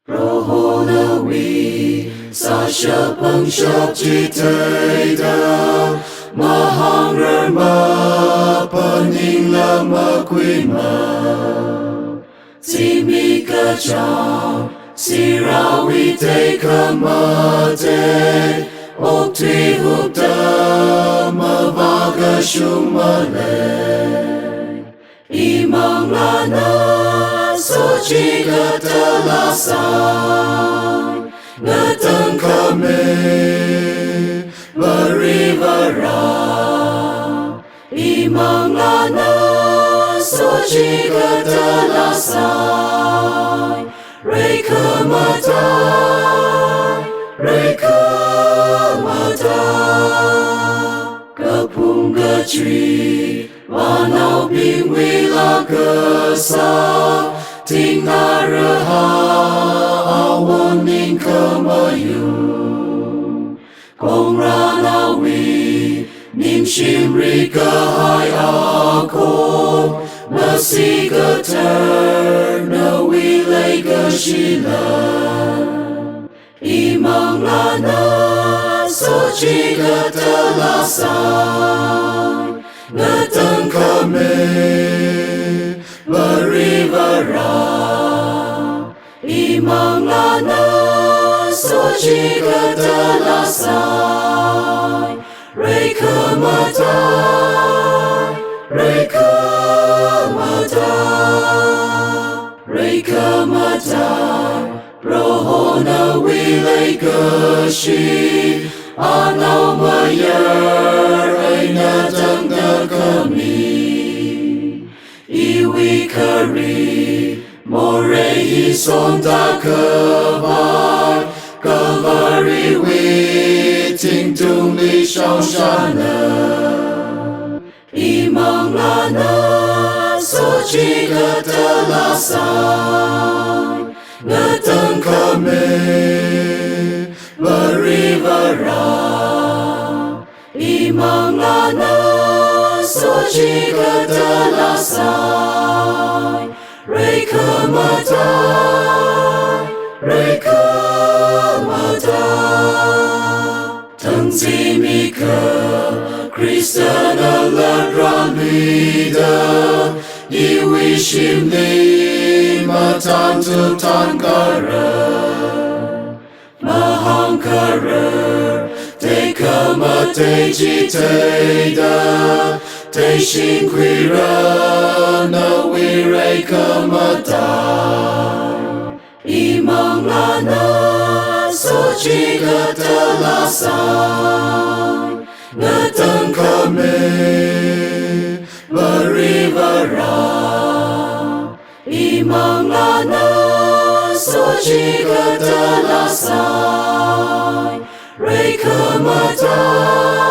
Rohona we Sasha Pangshap Jitayda Mahangrar ma Paning lama Quima Timika Chang Sirawi Te Kamate Okti Hupta Mavaga Shumale Imang Lana Sochi Katalasai Ngatang kami Barivara Imang Lana Sochi Katalasai Reka Matai Reka Matai Kapung Gatri Wanau Bing Wila Kesal Ting Naraha Awaning Kamayung Kong Ranawi Nim Shimri Kahai Ako Nasi Gater Nawi Lega Shila Imang Lana Sochi Katalasai Ngatang kami Barivara Imang Lana Sochi Katalasai Reka Matai Reka Matai Reka Matai Rohona Wilay Gashi Anaw Mayar Ay natanggal kami Iwi kari Morehi sonda kabay Kalvari witing tungli shaushana Imang Lana Sochi Katalasai Ngatang kami Barivara Imang Lana Sochi Katalasai Reka Matai Reka Matai Tang Timika Kristana Ladramida Iwi Shimni Matan Tutan Kara Mahangkara Te Kamate Jitayda Te Shinkwira Nawi Reka Matai Imang Lana Sochi Katalasai Ngatang kami Barivara Imang Lana Sochi Katalasai Reka Matai